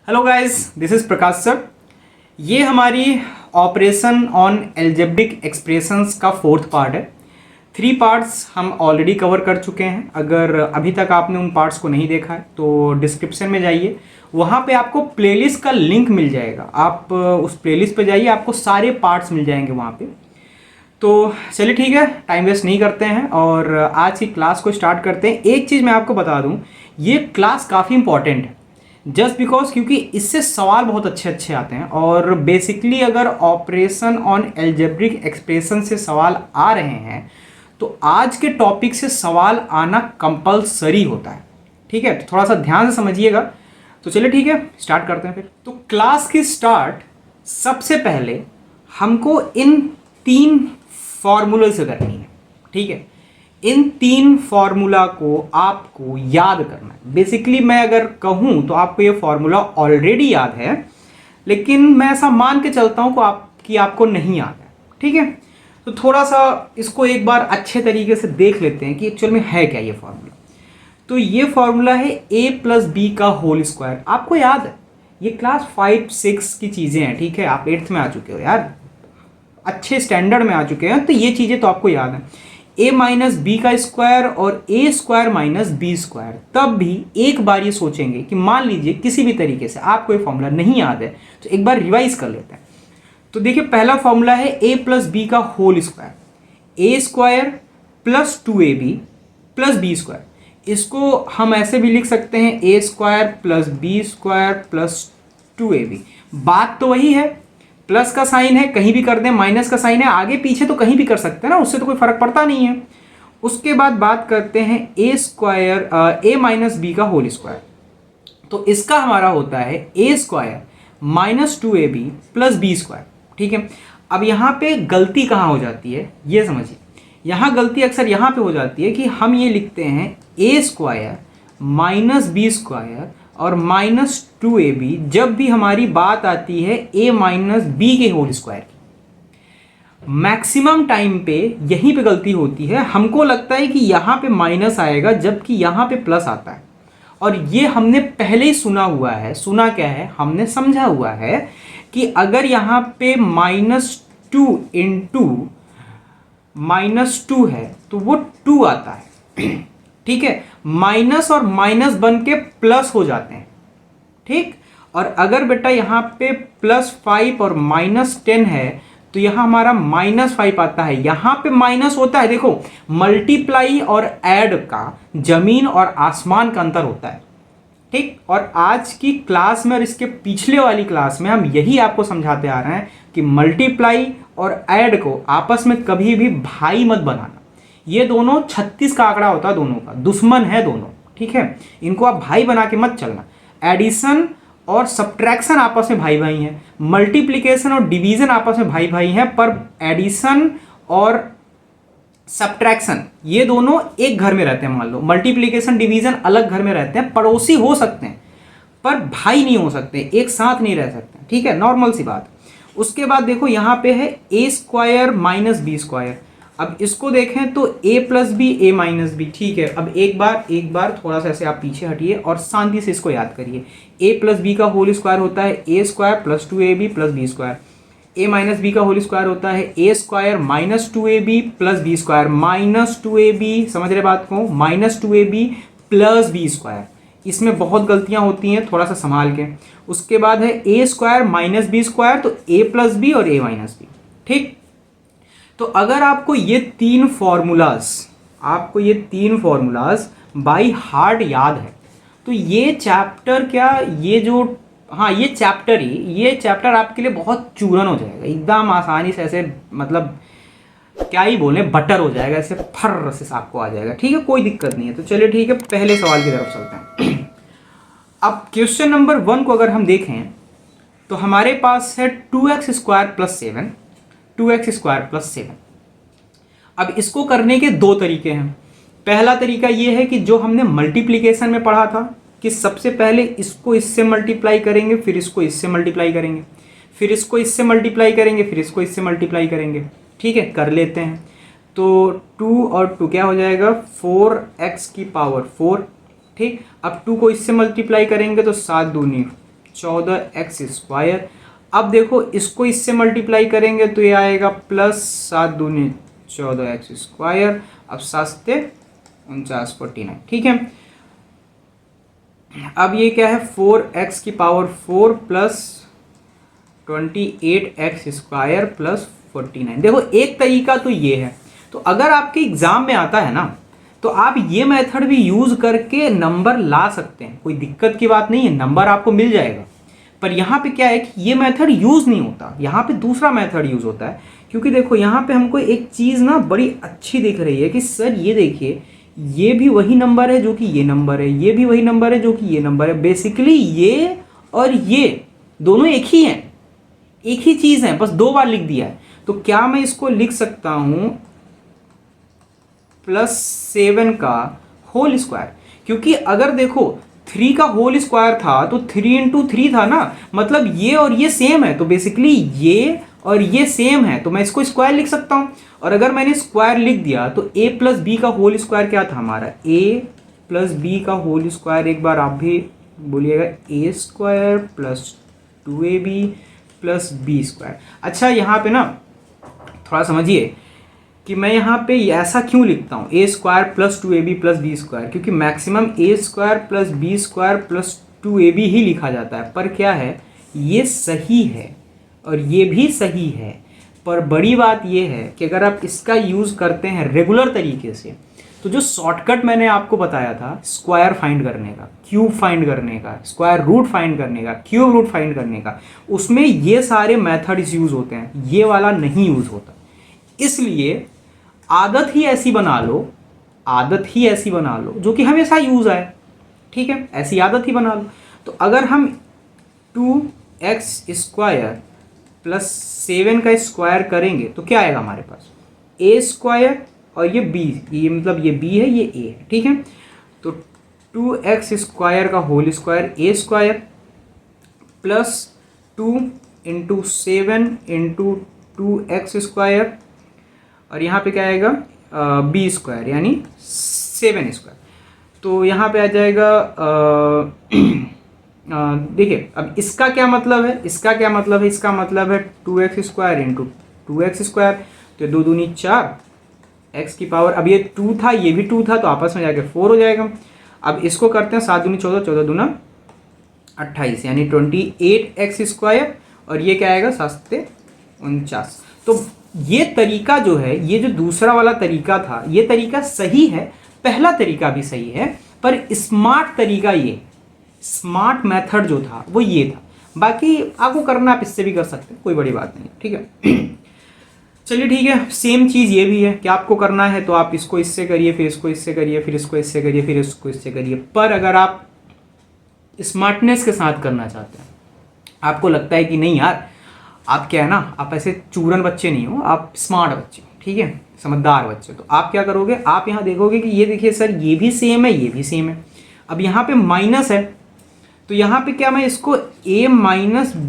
Hello guys, this is Prakash sir. ये हमारी operation on algebraic expressions का fourth part है। 3 पार्ट्स हम ऑलरेडी कवर कर चुके हैं। अगर अभी तक आपने उन पार्ट्स को नहीं देखा है तो डिस्क्रिप्शन में जाइए, वहाँ पे आपको प्लेलिस्ट का लिंक मिल जाएगा। आप उस प्लेलिस्ट पे जाइए, आपको सारे पार्ट्स मिल जाएंगे वहाँ पे। तो चलिए ठीक है, टाइम वेस्ट नहीं करते हैं और आज की क्लास को स्टार्ट करते हैं। एक चीज़ मैं आपको बता दूँ, ये क्लास काफ़ी इंपॉर्टेंट है जस्ट बिकॉज क्योंकि इससे सवाल बहुत अच्छे अच्छे आते हैं। और बेसिकली अगर ऑपरेशन ऑन एल्जेब्रिक एक्सप्रेशन से सवाल आ रहे हैं तो आज के टॉपिक से सवाल आना कंपलसरी होता है। ठीक है, तो थोड़ा सा ध्यान से समझिएगा। तो चलिए ठीक है, स्टार्ट करते हैं फिर। तो क्लास की स्टार्ट सबसे पहले हमको इन 3 फॉर्मूले से करनी है। ठीक है, इन 3 फॉर्मूला को आपको याद करना है। बेसिकली मैं अगर कहूं तो आपको ये फॉर्मूला ऑलरेडी याद है, लेकिन मैं ऐसा मान के चलता हूं कि आपको नहीं याद है। ठीक है, तो थोड़ा सा इसको एक बार अच्छे तरीके से देख लेते हैं कि एक्चुअल में है क्या ये फॉर्मूला। तो ये फॉर्मूला है a+b का होल स्क्वायर। आपको याद है, ये क्लास 5-6 की चीज़ें हैं। ठीक है, आप 8th में आ चुके हो यार, अच्छे स्टैंडर्ड में आ चुके हैं, तो ये चीज़ें तो आपको याद है। a माइनस बी का स्क्वायर और a square minus B square. तब भी एक बार ये सोचेंगे कि मान लीजिए किसी भी तरीके से आपको ये फॉर्मूला नहीं याद है, तो एक बार रिवाइज कर लेते हैं। तो देखिए, पहला फॉर्मूला है a+b का whole square, a square plus 2ab plus B square. इसको हम ऐसे भी लिख सकते हैं a square plus B square plus 2ab। बात तो वही है, प्लस का साइन है कहीं भी कर दें, माइनस का साइन है आगे पीछे तो कहीं भी कर सकते हैं ना, उससे तो कोई फर्क पड़ता नहीं है। उसके बाद बात करते हैं A square a minus B का होल स्क्वायर। तो इसका हमारा होता है a square minus 2ab plus B square. ठीक है, अब यहाँ पे गलती कहाँ हो जाती है ये समझिए। यहाँ गलती अक्सर यहाँ पे हो जाती है कि हम ये लिखते हैं a square minus B square और माइनस 2ab जब भी हमारी बात आती है a माइनस बी के होल स्क्वायर की। मैक्सिमम टाइम पे यहीं पे गलती होती है। हमको लगता है कि यहाँ पे माइनस आएगा जबकि यहाँ पे प्लस आता है, और ये हमने पहले ही सुना हुआ है। सुना क्या है, हमने समझा हुआ है कि अगर यहाँ पे -2 इंटू -2 है तो वो 2 आता है। ठीक है, माइनस और माइनस बन के प्लस हो जाते हैं। ठीक, और अगर बेटा यहाँ पे +5 और -10 है तो यहाँ हमारा -5 आता है। यहाँ पे माइनस होता है, देखो मल्टीप्लाई और ऐड का जमीन और आसमान का अंतर होता है। ठीक, और आज की क्लास में और इसके पिछले वाली क्लास में हम यही आपको समझाते आ रहे हैं कि मल्टीप्लाई और ऐड को आपस में कभी भी भाई मत बनाना। ये दोनों 36 का आंकड़ा होता है, दोनों का दुश्मन है दोनों। ठीक है, इनको आप भाई बना के मत चलना। एडिशन और सब्ट्रैक्शन आपस में भाई भाई हैं, मल्टीप्लिकेशन और डिवीजन आपस में भाई भाई हैं, पर एडिशन और सब्ट्रैक्शन ये दोनों एक घर में रहते हैं। मान लो मल्टीप्लिकेशन डिवीजन अलग घर में रहते हैं, पड़ोसी हो सकते हैं पर भाई नहीं हो सकते, एक साथ नहीं रह सकते। ठीक है, नॉर्मल सी बात। उसके बाद देखो यहाँ पे है a square minus B square. अब इसको देखें तो a plus B a minus B. ठीक है, अब एक बार थोड़ा सा ऐसे आप पीछे हटिए और शांति से इसको याद करिए। a प्लस बी का होल स्क्वायर होता है a square plus 2ab plus B square. a minus B का होल स्क्वायर होता है a square minus 2ab plus B square. -2ab, समझ रहे बात को, -2ab प्लस बी स्क्वायर। इसमें बहुत गलतियां होती हैं, थोड़ा सा संभाल के। उसके बाद है a square minus B square, तो a प्लस बी और a माइनस बी। ठीक, तो अगर आपको ये 3 फॉर्मूलाज बाई हार्ट याद है तो ये चैप्टर क्या, ये जो ये चैप्टर आपके लिए बहुत चूरन हो जाएगा, एकदम आसानी से ऐसे, मतलब क्या ही बोले, बटर हो जाएगा, ऐसे फर्र से आपको आ जाएगा। ठीक है, कोई दिक्कत नहीं है। तो चलिए ठीक है, पहले सवाल की तरफ चलते हैं। अब क्वेश्चन नंबर 1 को अगर हम देखें तो हमारे पास है 2x square plus 7, 2x square plus 7। अब इसको करने के 2 तरीके हैं। पहला तरीका ये है कि जो हमने मल्टीप्लिकेशन में पढ़ा था कि सबसे पहले इसको इससे मल्टीप्लाई करेंगे, फिर इसको इससे मल्टीप्लाई करेंगे, फिर इसको इससे मल्टीप्लाई करेंगे, फिर इसको इससे मल्टीप्लाई करेंगे। ठीक है, कर लेते हैं। तो 2 और 2 क्या हो जाएगा, 4x की पावर 4। ठीक, अब 2 को इससे मल्टीप्लाई करेंगे तो 7 दूनी 14x²। अब देखो इसको इससे मल्टीप्लाई करेंगे तो ये आएगा प्लस 7 दूनी 14x²। अब 7 से 49 49, ठीक है। अब ये क्या है 4x⁴ प्लस 28x² प्लस 49। देखो एक तरीका तो ये है। तो अगर आपके एग्जाम में आता है ना तो आप ये मेथड भी यूज करके नंबर ला सकते हैं, कोई दिक्कत की बात नहीं है, नंबर आपको मिल जाएगा। पर यहाँ पे क्या है कि ये मेथड यूज नहीं होता, यहाँ पे दूसरा मेथड यूज होता है। क्योंकि देखो यहाँ पे हमको एक चीज ना बड़ी अच्छी दिख रही है कि सर ये देखिए ये भी वही नंबर है जो कि ये नंबर है, ये भी वही नंबर है जो कि ये नंबर है। बेसिकली ये और ये दोनों एक ही हैं, एक ही चीज है, बस 2 बार लिख दिया है। तो क्या मैं इसको लिख सकता हूं +7 का होल स्क्वायर? क्योंकि अगर देखो 3 का होल स्क्वायर था तो 3 × 3 था ना, मतलब ये और ये सेम है, तो बेसिकली ये और ये सेम है, तो मैं इसको स्क्वायर लिख सकता हूं। और अगर मैंने स्क्वायर लिख दिया तो a + b का होल स्क्वायर क्या था हमारा, a + b का होल स्क्वायर, एक बार आप भी बोलिएगा a² + 2ab + b²। अच्छा यहाँ पे ना थोड़ा समझिए कि मैं यहाँ पे ऐसा क्यों लिखता हूँ a² + 2ab + b², क्योंकि मैक्सिमम a² + b² + 2ab ही लिखा जाता है। पर क्या है ये सही है और ये भी सही है, पर बड़ी बात ये है कि अगर आप इसका यूज़ करते हैं रेगुलर तरीके से तो जो शॉर्टकट मैंने आपको बताया था स्क्वायर फाइंड करने का, क्यूब फाइंड करने का, स्क्वायर रूट फाइंड करने का, क्यूब रूट फाइंड करने का, उसमें ये सारे मेथड्स यूज़ होते हैं, ये वाला नहीं यूज़ होता। इसलिए आदत ही ऐसी बना लो, आदत ही ऐसी बना लो जो कि हमेशा यूज़ आए, ठीक है, ऐसी आदत ही बना लो। तो अगर हम 2x² + 7 का स्क्वायर करेंगे तो क्या आएगा हमारे पास, a² और ये b, ये मतलब ये b है ये a है, ठीक है। तो 2x² का होल स्क्वायर a² + 2 × 7 × 2x² और यहाँ पे क्या आएगा b² यानी 7²। तो यहाँ पे आ जाएगा देखिए अब इसका क्या मतलब है, इसका क्या मतलब है, इसका मतलब है 2x² × 2x², तो 2 दूनी 4 x⁴। अब ये 2 था ये भी 2 था तो आपस में जाके 4 हो जाएगा। अब इसको करते हैं 7 दूनी 14, 14 दूना 28 यानी 28x² और ये क्या आएगा 7 से 49। तो ये तरीका जो है, ये जो दूसरा वाला तरीका था ये तरीका सही है, पहला तरीका भी सही है, पर स्मार्ट तरीका ये, स्मार्ट मेथड जो था वो ये था। बाकी आपको करना आप इससे भी कर सकते हैं, कोई बड़ी बात नहीं, ठीक है। चलिए ठीक है, सेम चीज़ ये भी है कि आपको करना है तो आप इसको इससे करिए, फिर इसको इससे करिए, फिर इसको इससे करिए, फिर इसको इससे करिए। पर अगर आप स्मार्टनेस के साथ करना चाहते हैं, आपको लगता है कि नहीं यार आप क्या है ना, आप ऐसे चूरन बच्चे नहीं हो, आप स्मार्ट बच्चे, ठीक है, समझदार बच्चे, तो आप क्या करोगे, आप यहाँ देखोगे कि ये देखिए सर ये भी सेम है ये भी सेम है। अब यहाँ पे माइनस है तो यहाँ पे क्या मैं इसको a -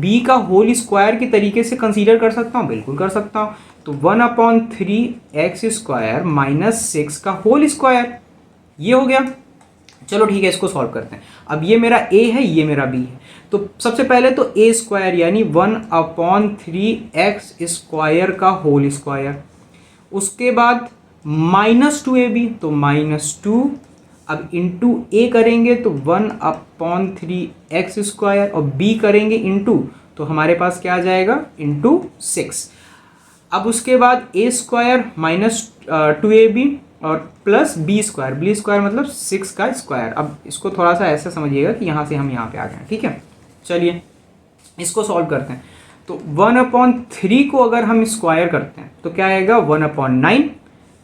b का होल स्क्वायर के तरीके से कंसीडर कर सकता हूँ, बिल्कुल कर सकता हूँ। तो 1/3x² - 6 का होल स्क्वायर, ये हो गया। चलो ठीक है इसको सॉल्व करते हैं। अब ये मेरा a है ये मेरा b है, तो सबसे पहले तो a² यानी 1/3x² का होल स्क्वायर, उसके बाद -2ab तो -2, अब इंटू a करेंगे तो 1/3x² और b करेंगे इंटू, तो हमारे पास क्या आ जाएगा इंटू 6। अब उसके बाद a² - 2ab और प्लस b² मतलब 6 का स्क्वायर। अब इसको थोड़ा सा ऐसे समझिएगा कि यहाँ से हम यहाँ पे आ गए, ठीक है। चलिए इसको सॉल्व करते हैं। तो 1/3 को अगर हम स्क्वायर करते हैं तो क्या आएगा 1/9,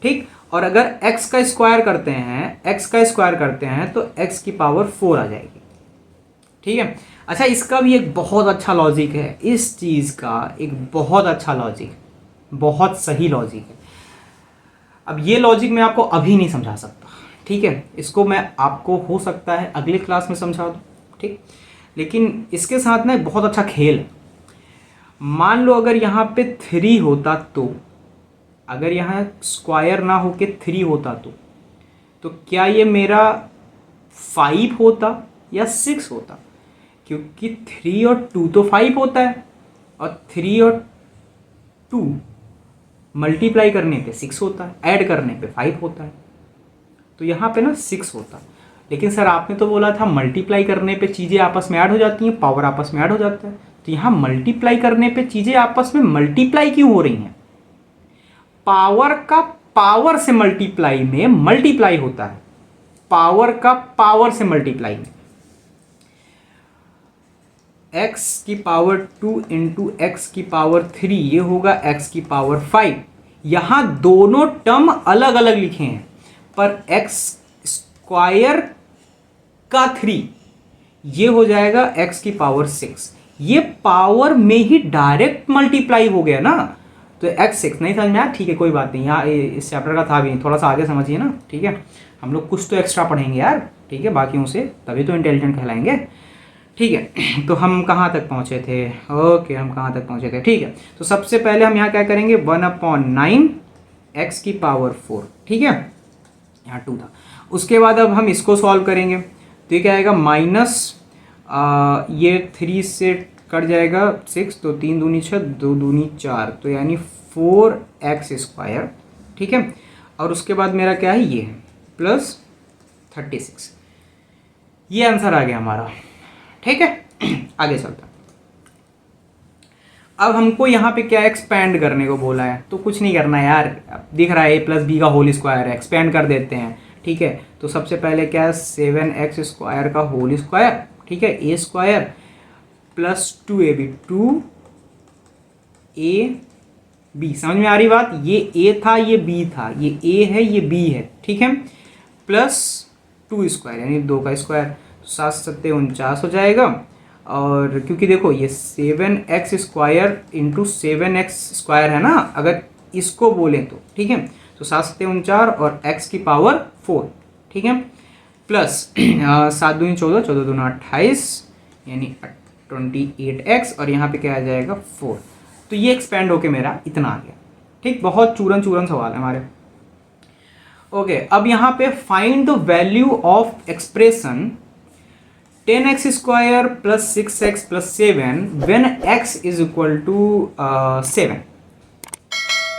ठीक। और अगर x का स्क्वायर करते हैं तो x⁴ आ जाएगी, ठीक है। अच्छा इसका भी एक बहुत अच्छा लॉजिक है, इस चीज़ का एक बहुत अच्छा लॉजिक, बहुत सही लॉजिक है। अब ये लॉजिक मैं आपको अभी नहीं समझा सकता, ठीक है, इसको मैं आपको हो सकता है अगले क्लास में समझा दूँ, ठीक। लेकिन इसके साथ ना बहुत अच्छा खेल है। मान लो अगर यहाँ पे 3 होता तो, अगर यहाँ स्क्वायर ना होके 3 होता तो क्या ये मेरा 5 होता या 6 होता? क्योंकि 3 और 2 तो 5 होता है, और 3 और 2 मल्टीप्लाई करने पे 6 होता है, ऐड करने पे 5 होता है, तो यहाँ पे ना 6 होता है। लेकिन सर आपने तो बोला था मल्टीप्लाई करने पे चीज़ें आपस में ऐड हो जाती हैं, पावर आपस में ऐड हो जाता है, तो यहाँ मल्टीप्लाई करने पे चीज़ें आपस में मल्टीप्लाई क्यों हो रही हैं? पावर का पावर से मल्टीप्लाई में मल्टीप्लाई होता है, पावर का पावर से मल्टीप्लाई में। x की पावर 2 इंटू एक्स की पावर 3, ये होगा x की पावर 5। यहां दोनों टर्म अलग अलग लिखे हैं, पर x स्क्वायर का 3 ये हो जाएगा x की पावर 6। ये पावर में ही डायरेक्ट मल्टीप्लाई हो गया ना, तो x6 नहीं समझ में आया? ठीक है, कोई बात नहीं, यहाँ इस चैप्टर का था भी नहीं, थोड़ा सा आगे समझिए ना। ठीक है, हम लोग कुछ तो एक्स्ट्रा पढ़ेंगे यार, ठीक है, बाकियों से, तभी तो इंटेलिजेंट कहलाएंगे। ठीक है, तो हम कहाँ तक पहुँचे थे? ओके, हम कहाँ तक पहुँचे थे? ठीक है, तो सबसे पहले हम यहाँ क्या करेंगे, 1/9 x की पावर 4। ठीक है, यहाँ 2 था। उसके बाद अब हम इसको सॉल्व करेंगे, तो ये क्या आएगा, माइनस ये 3 से कट जाएगा 6, तो 3 दूनी 6, 2 दूनी 4, तो यानी 4x²। ठीक है, और उसके बाद मेरा क्या है, ये है प्लस 36। ये आंसर आ गया हमारा। ठीक है, आगे चलता। अब हमको यहाँ पे क्या एक्सपैंड करने को बोला है, तो कुछ नहीं करना है यार, दिख रहा है a+b का होल स्क्वायर है, एक्सपैंड कर देते हैं। ठीक है, तो सबसे पहले क्या है, 7x² का होल स्क्वायर। ठीक है, a² प्लस 2ab, 2ab, समझ में आ रही बात? ये a था, ये b था, ये a है, ये b है। ठीक है, प्लस 2² यानी 2 का स्क्वायर, 7 7 49 हो जाएगा। और क्योंकि देखो ये 7x² इंटू 7x² है ना, अगर इसको बोलें तो। ठीक है, तो 7 7 49 और x की पावर 4। ठीक है, प्लस 7 दूनी 14, 14 दूना 28, यानी 28x, और यहाँ पे क्या आ जाएगा 4। तो ये एक्सपेंड होके मेरा इतना आ गया। ठीक, बहुत चूरन चूरन सवाल है हमारे। ओके, अब यहाँ पे find the value of expression 10x² plus 6x plus 7 when x is equal to 7।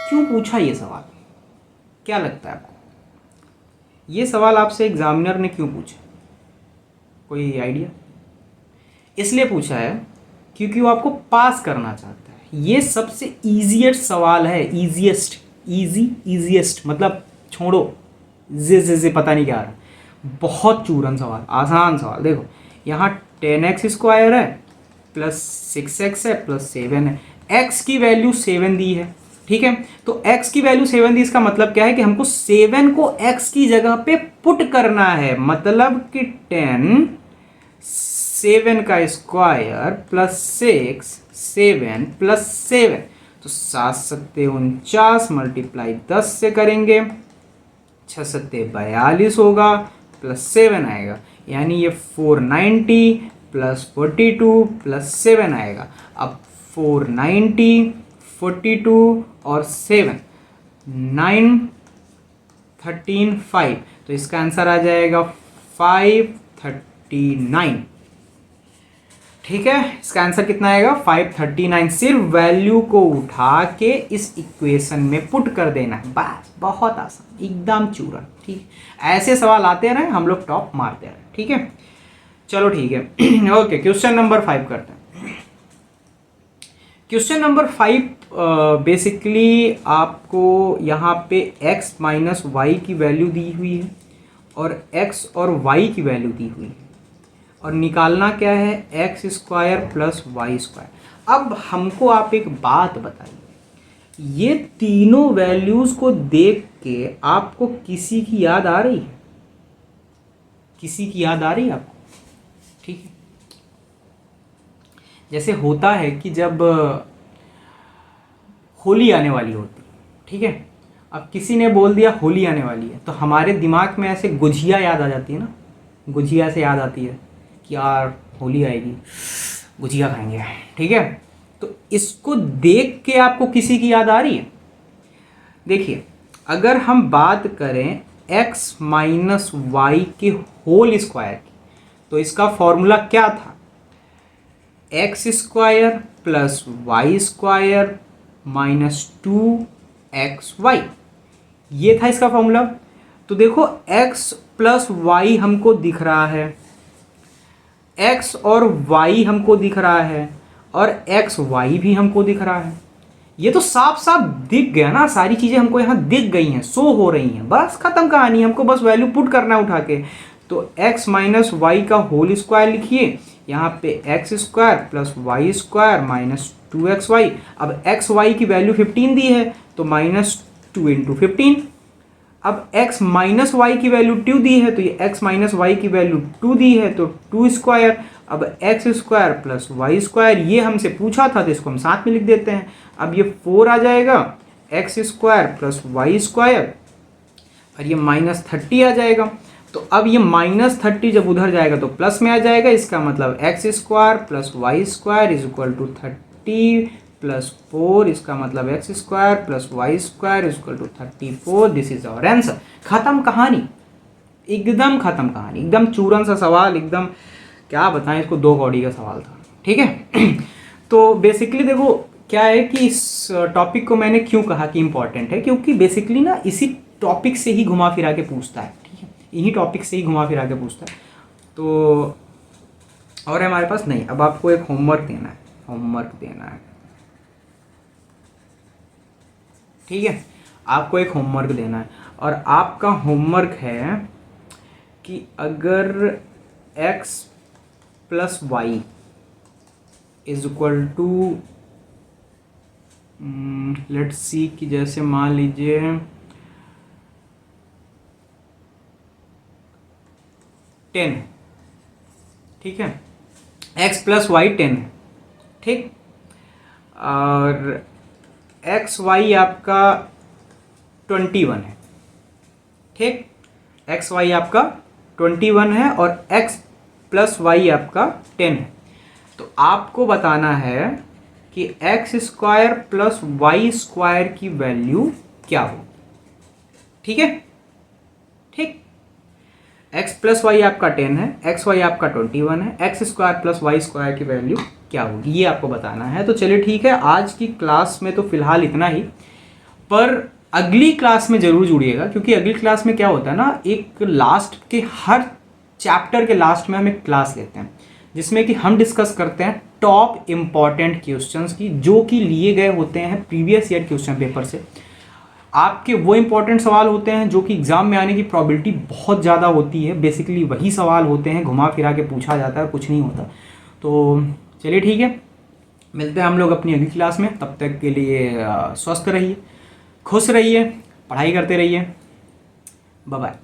क्यों पूछा ये सवाल? क्या लगता है आपको ये सवाल आपसे एग्जामिनर ने क्यों पूछा? कोई आइडिया? इसलिए पूछा है क्योंकि वो आपको पास करना चाहता है। ये सबसे ईजीएस्ट सवाल है, ईजीएस्ट मतलब छोड़ो, जे पता नहीं क्या आ रहा, बहुत चूरन सवाल, आसान सवाल। देखो यहाँ 10x² है प्लस 6x है प्लस 7 है, x की वैल्यू 7 दी है। ठीक है, तो x की वैल्यू 7 दी, इसका मतलब क्या है कि हमको 7 को x की जगह पे पुट करना है, मतलब कि 10 7 का स्क्वायर प्लस 6 7 प्लस 7, तो 7 7 49 मल्टीप्लाई 10 से करेंगे, 6 7 42 होगा प्लस 7 आएगा, यानी ये 490 प्लस 42 प्लस 7 आएगा। अब 490 42 और 7 9 13 5, तो इसका आंसर आ जाएगा 539। ठीक है, इसका आंसर कितना आएगा 539। सिर्फ वैल्यू को उठा के इस इक्वेशन में पुट कर देना है, बस, बहुत आसान, एकदम चूरन। ठीक, ऐसे सवाल आते रहे, हम लोग टॉप मारते रहे। ठीक है, चलो ठीक है। ओके, क्वेश्चन नंबर 5 करते हैं। क्वेश्चन नंबर 5 बेसिकली आपको यहाँ पे x माइनस वाई की वैल्यू दी हुई है और x और y की वैल्यू दी हुई है, और निकालना क्या है, x² प्लस y²। अब हमको आप एक बात बताइए, ये तीनों वैल्यूज को देख के आपको किसी की याद आ रही है? किसी की याद आ रही है आपको? ठीक है, जैसे होता है कि जब होली आने वाली होती, ठीक है, अब किसी ने बोल दिया होली आने वाली है, तो हमारे दिमाग में ऐसे गुझिया याद आ जाती है ना, गुझिया से याद आती है कि यार होली आएगी, गुझिया खाएंगे। ठीक है, तो इसको देख के आपको किसी की याद आ रही है? देखिए, अगर हम बात करें x माइनस वाई के होल स्क्वायर की, तो इसका फॉर्मूला क्या था, X square plus Y square minus 2xy, ये था इसका फॉर्मूला। तो देखो x प्लस वाई हमको दिख रहा है, x और y हमको दिख रहा है, और एक्स वाई भी हमको दिख रहा है। ये तो साफ साफ दिख गया ना, सारी चीज़ें हमको यहाँ दिख गई हैं, शो हो रही हैं, बस खत्म कहानी। हमको बस वैल्यू पुट करना है उठा के। तो x माइनस वाई का होल स्क्वायर लिखिए, यहाँ पे X square plus Y square minus 2xy। अब एक्स वाई की वैल्यू 15 दी है तो माइनस 2 इंटू 15। अब x माइनस वाई की वैल्यू 2 दी है तो ये x माइनस वाई की वैल्यू 2 दी है तो 2 स्क्वायर। अब X square plus Y square, ये हमसे पूछा था तो इसको हम साथ में लिख देते हैं। अब ये 4 आ जाएगा, X square plus Y square, और ये माइनस 30 आ जाएगा। तो अब ये माइनस 30 जब उधर जाएगा तो प्लस में आ जाएगा, इसका मतलब x square plus Y square is equal to 30 plus 4, इसका मतलब x square plus Y square is equal to 34। This is our answer. खत्म कहानी, एकदम खत्म कहानी, एकदम चूरन सा सवाल, एकदम क्या बताएं इसको, 2 कौड़ी का सवाल था। ठीक है। तो बेसिकली देखो क्या है कि इस टॉपिक को मैंने क्यों कहा कि इम्पॉर्टेंट है, क्योंकि बेसिकली ना इसी टॉपिक से ही घुमा फिरा के पूछता है। ठीक है, इन्हीं टॉपिक से ही घुमा फिरा के पूछता है। तो और हमारे पास नहीं, अब आपको एक होमवर्क देना है, होमवर्क देना है। ठीक है, आपको एक होमवर्क देना है, और आपका होमवर्क है कि अगर x plus y is equal to, let's see कि जैसे मान लीजिए 10, ठीक है, x प्लस वाई 10 है, ठीक, और एक्स वाई आपका 21 है। ठीक, एक्स वाई आपका 21 है और x प्लस वाई आपका 10 है। तो आपको बताना है कि x square plus Y square की वैल्यू क्या हो। ठीक है, ठीक, x प्लस वाई आपका 10 है, एक्स वाई आपका 21 है, x square plus Y square की वैल्यू क्या होगी, ये आपको बताना है। तो चलिए ठीक है, आज की क्लास में तो फिलहाल इतना ही, पर अगली क्लास में जरूर जुड़िएगा, क्योंकि अगली क्लास में क्या होता है ना, एक लास्ट के हर चैप्टर के लास्ट में हम एक क्लास लेते हैं जिसमें कि हम डिस्कस करते हैं टॉप इम्पॉर्टेंट क्वेश्चंस की, जो कि लिए गए होते हैं प्रीवियस ईयर क्वेश्चन पेपर से। आपके वो इंपॉर्टेंट सवाल होते हैं जो कि एग्जाम में आने की प्रॉबिलिटी बहुत ज़्यादा होती है, बेसिकली वही सवाल होते हैं, घुमा फिरा के पूछा जाता है, कुछ नहीं होता। तो चलिए ठीक है, मिलते हैं हम लोग अपनी अगली क्लास में। तब तक के लिए स्वस्थ रहिए, खुश रहिए, पढ़ाई करते रहिए। Bye bye.